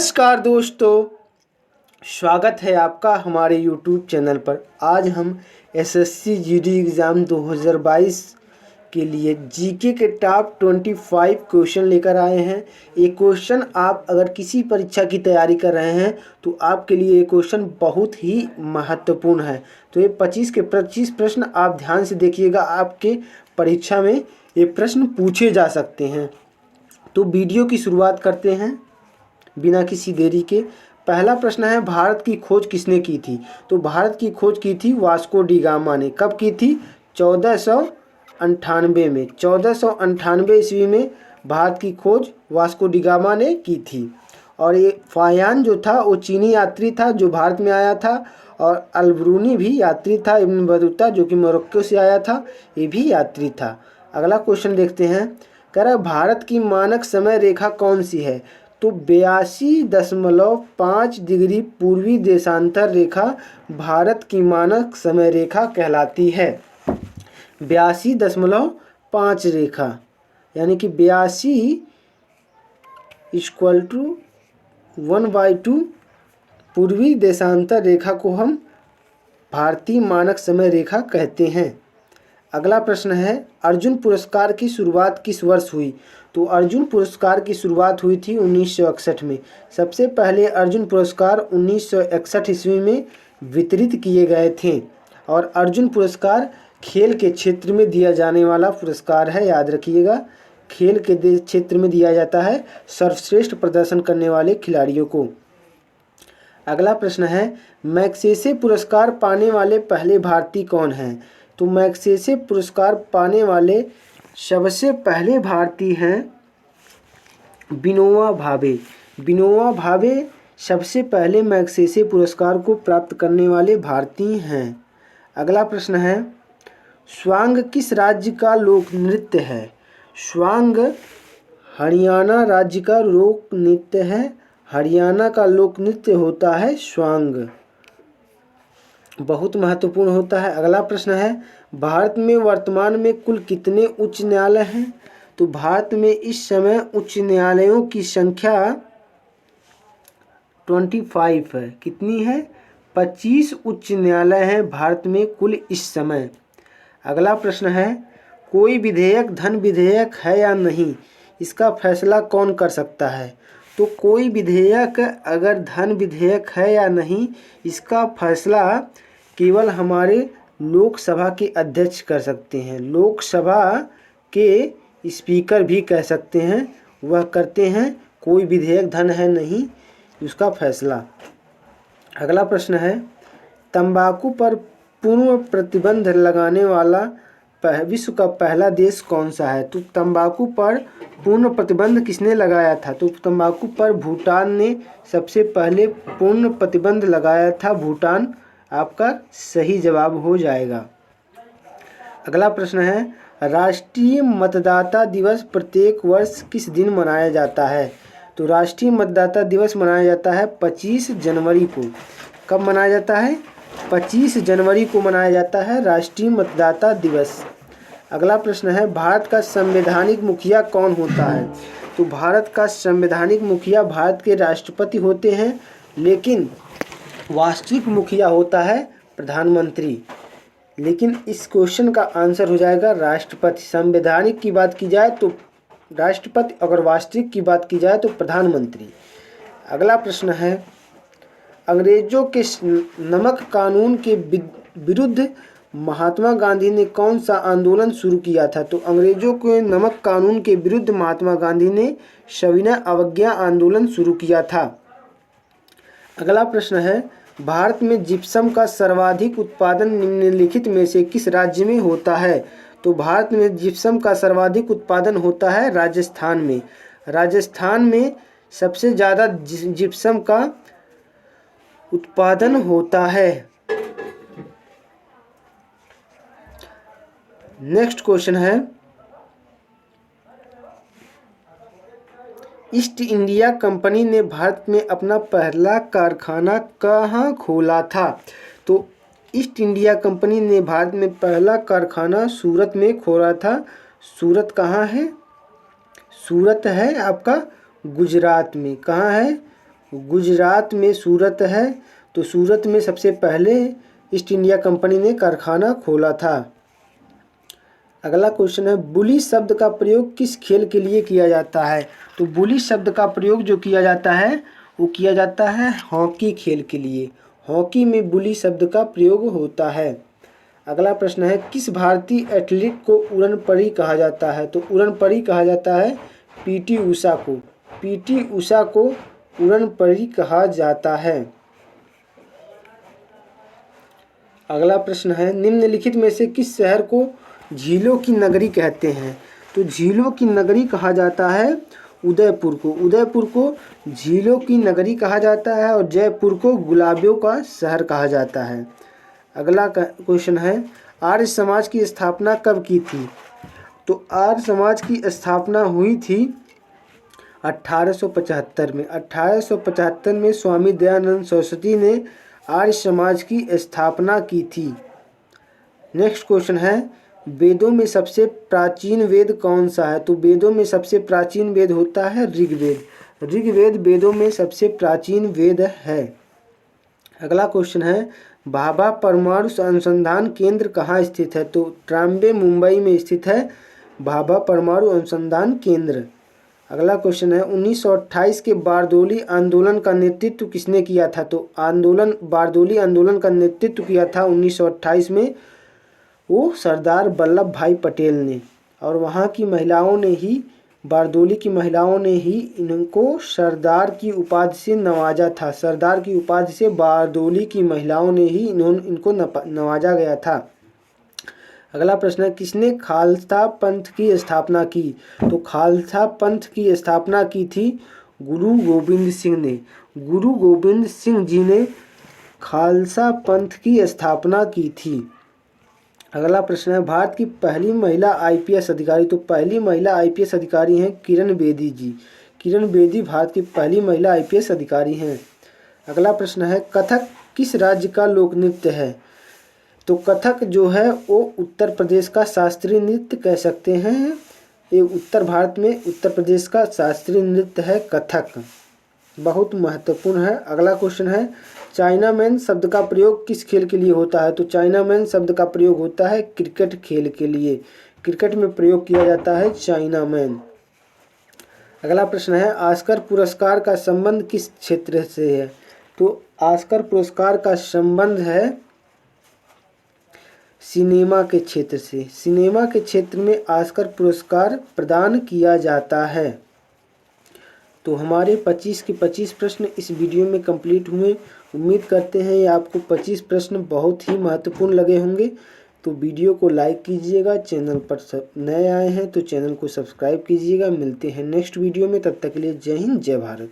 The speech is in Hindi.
नमस्कार दोस्तों, स्वागत है आपका हमारे YouTube चैनल पर। आज हम एसएससी जीडी एग्ज़ाम 2022 के लिए जीके के टॉप 25 क्वेश्चन लेकर आए हैं। ये क्वेश्चन आप अगर किसी परीक्षा की तैयारी कर रहे हैं तो आपके लिए ये क्वेश्चन बहुत ही महत्वपूर्ण है। तो ये 25 के 25 प्रश्न आप ध्यान से देखिएगा, आपके परीक्षा में ये प्रश्न पूछे जा सकते हैं। तो वीडियो की शुरुआत करते हैं बिना किसी देरी के। पहला प्रश्न है, भारत की खोज किसने की थी? तो भारत की खोज की थी वास्को डी गामा ने। कब की थी? 1498 में। 1498 ईस्वी में भारत की खोज वास्को डी गामा ने की थी। और ये फाहियान जो था वो चीनी यात्री था जो भारत में आया था, और अलब्रूनी भी यात्री था। इब्न बतूता जो कि मोरक्को से आया था, ये भी यात्री था। अगला क्वेश्चन देखते हैं। कह रहा है भारत की मानक समय रेखा कौन सी है? तो 82.5 डिग्री पूर्वी देशांतर रेखा भारत की मानक समय रेखा कहलाती है। 82.5 रेखा यानी कि 82 = 1/2 पूर्वी देशांतर रेखा को हम भारतीय मानक समय रेखा कहते हैं। अगला प्रश्न है, अर्जुन पुरस्कार की शुरुआत किस वर्ष हुई? तो अर्जुन पुरस्कार की शुरुआत हुई थी 1961 में। सबसे पहले अर्जुन पुरस्कार 1961 ईस्वी में वितरित किए गए थे। और अर्जुन पुरस्कार खेल के क्षेत्र में दिया जाने वाला पुरस्कार है, याद रखिएगा। खेल के क्षेत्र में दिया जाता है सर्वश्रेष्ठ प्रदर्शन करने वाले खिलाड़ियों को। अगला प्रश्न है, मैग्सेसे पुरस्कार पाने वाले पहले भारतीय कौन हैं? तो मैग्सेसे पुरस्कार पाने वाले सबसे पहले भारतीय हैं विनोबा भावे। विनोबा भावे सबसे पहले मैग्सेसे पुरस्कार को प्राप्त करने वाले भारतीय हैं। अगला प्रश्न है, स्वांग किस राज्य का लोक नृत्य है? स्वांग हरियाणा राज्य का लोक नृत्य है। हरियाणा का लोक नृत्य होता है स्वांग, बहुत महत्वपूर्ण होता है। अगला प्रश्न है, भारत में वर्तमान में कुल कितने उच्च न्यायालय हैं? तो भारत में इस समय उच्च न्यायालयों की संख्या 25 है। कितनी है? 25 उच्च न्यायालय हैं भारत में कुल इस समय। अगला प्रश्न है, कोई विधेयक धन विधेयक है या नहीं, इसका फैसला कौन कर सकता है? तो कोई विधेयक अगर धन विधेयक है या नहीं, इसका फैसला केवल हमारे लोकसभा के अध्यक्ष कर सकते हैं। लोकसभा के स्पीकर भी कह सकते हैं, वह करते हैं कोई विधेयक धन है नहीं उसका फैसला। अगला प्रश्न है, तंबाकू पर पूर्ण प्रतिबंध लगाने वाला विश्व का पहला देश कौन सा है? तो तंबाकू पर पूर्ण प्रतिबंध किसने लगाया था? तो तंबाकू पर भूटान ने सबसे पहले पूर्ण प्रतिबंध लगाया था। भूटान आपका सही जवाब हो जाएगा। अगला प्रश्न है, राष्ट्रीय मतदाता दिवस प्रत्येक वर्ष किस दिन मनाया जाता है? तो राष्ट्रीय मतदाता दिवस मनाया जाता है 25 जनवरी को। कब मनाया जाता है? 25 जनवरी को मनाया जाता है राष्ट्रीय मतदाता दिवस। अगला प्रश्न है, भारत का संवैधानिक मुखिया कौन होता है? तो भारत का संवैधानिक मुखिया भारत के राष्ट्रपति होते हैं, लेकिन वास्तविक मुखिया होता है प्रधानमंत्री। लेकिन इस क्वेश्चन का आंसर हो जाएगा राष्ट्रपति। संवैधानिक की बात की जाए तो राष्ट्रपति, अगर वास्तविक की बात की जाए तो प्रधानमंत्री। अगला प्रश्न है, अंग्रेजों के नमक कानून के विरुद्ध महात्मा गांधी ने कौन सा आंदोलन शुरू किया था? तो अंग्रेजों के नमक कानून के विरुद्ध महात्मा गांधी ने सविनय अवज्ञा आंदोलन शुरू किया था। अगला प्रश्न है, भारत में जिप्सम का सर्वाधिक उत्पादन निम्नलिखित में से किस राज्य में होता है? तो भारत में जिप्सम का सर्वाधिक उत्पादन होता है राजस्थान में। राजस्थान में सबसे ज़्यादा जिप्सम का उत्पादन होता है। नेक्स्ट क्वेश्चन है, ईस्ट इंडिया कंपनी ने भारत में अपना पहला कारखाना कहाँ खोला था? तो ईस्ट इंडिया कंपनी ने भारत में पहला कारखाना सूरत में खोला था। सूरत कहाँ है? सूरत है आपका गुजरात में। कहाँ है? गुजरात में सूरत है, तो सूरत में सबसे पहले ईस्ट इंडिया कंपनी ने कारखाना खोला था। अगला क्वेश्चन है, बुली शब्द का प्रयोग किस खेल के लिए किया जाता है? तो बुली शब्द का प्रयोग जो किया जाता है वो किया जाता है हॉकी खेल के लिए। हॉकी में बुली शब्द का प्रयोग होता है। अगला प्रश्न है, किस भारतीय एथलीट को उड़न परी कहा जाता है? तो उड़न परी कहा जाता है पीटी उषा को। पीटी उषा को उड़न परी कहा जाता है। अगला प्रश्न है, निम्नलिखित में से किस शहर को झीलों की नगरी कहते हैं? तो झीलों की नगरी कहा जाता है उदयपुर को। उदयपुर को झीलों की नगरी कहा जाता है और जयपुर को गुलाबियों का शहर कहा जाता है। अगला क्वेश्चन है, आर्य समाज की स्थापना कब की थी? तो आर्य समाज की स्थापना हुई थी 1875 में। 1875 में स्वामी दयानंद सरस्वती ने आर्य समाज की स्थापना की थी। नेक्स्ट क्वेश्चन है, वेदों में सबसे प्राचीन वेद कौन सा है? तो वेदों में सबसे प्राचीन वेद होता है ऋग्वेद। ऋग्वेद वेदों में सबसे प्राचीन वेद है। अगला क्वेश्चन है, भाभा परमाणु अनुसंधान केंद्र कहाँ स्थित है? तो ट्राम्बे मुंबई में स्थित है भाभा परमाणु अनुसंधान केंद्र। अगला क्वेश्चन है, 1928 के बारदोली आंदोलन का नेतृत्व किसने किया था? तो बारदोली आंदोलन का नेतृत्व किया था 1928 में वो सरदार वल्लभ भाई पटेल ने। और वहाँ की महिलाओं ने ही, बारदोली की महिलाओं ने ही इनको सरदार की उपाधि से नवाजा था। सरदार की उपाधि से बारदोली की महिलाओं ने ही इनको नवाजा गया था। अगला प्रश्न है, किसने खालसा पंथ की स्थापना की? तो खालसा पंथ की स्थापना की थी गुरु गोबिंद सिंह ने। गुरु गोबिंद सिंह जी ने खालसा पंथ की स्थापना की थी। अगला प्रश्न है, भारत की पहली महिला आईपीएस अधिकारी। तो पहली महिला आईपीएस अधिकारी हैं किरण बेदी जी। किरण बेदी भारत की पहली महिला आईपीएस अधिकारी हैं। अगला प्रश्न है, कथक किस राज्य का लोक नृत्य है? तो कथक जो है वो उत्तर प्रदेश का शास्त्रीय नृत्य कह सकते हैं। ये उत्तर भारत में उत्तर प्रदेश का शास्त्रीय नृत्य है कथक, बहुत महत्वपूर्ण है। अगला क्वेश्चन है, चाइना मैन शब्द का प्रयोग किस खेल के लिए होता है? तो चाइना मैन शब्द का प्रयोग होता है क्रिकेट खेल के लिए। क्रिकेट में प्रयोग किया जाता है चाइना मैन। अगला प्रश्न है, ऑस्कर पुरस्कार का संबंध किस क्षेत्र से है? तो ऑस्कर पुरस्कार का संबंध है सिनेमा के क्षेत्र से। सिनेमा के क्षेत्र में ऑस्कर पुरस्कार प्रदान किया जाता है। तो हमारे 25 के 25 प्रश्न इस वीडियो में कंप्लीट हुए। उम्मीद करते हैं ये आपको 25 प्रश्न बहुत ही महत्वपूर्ण लगे होंगे। तो वीडियो को लाइक कीजिएगा, चैनल पर नए आए हैं तो चैनल को सब्सक्राइब कीजिएगा। मिलते हैं नेक्स्ट वीडियो में, तब तक के लिए जय हिंद जय भारत।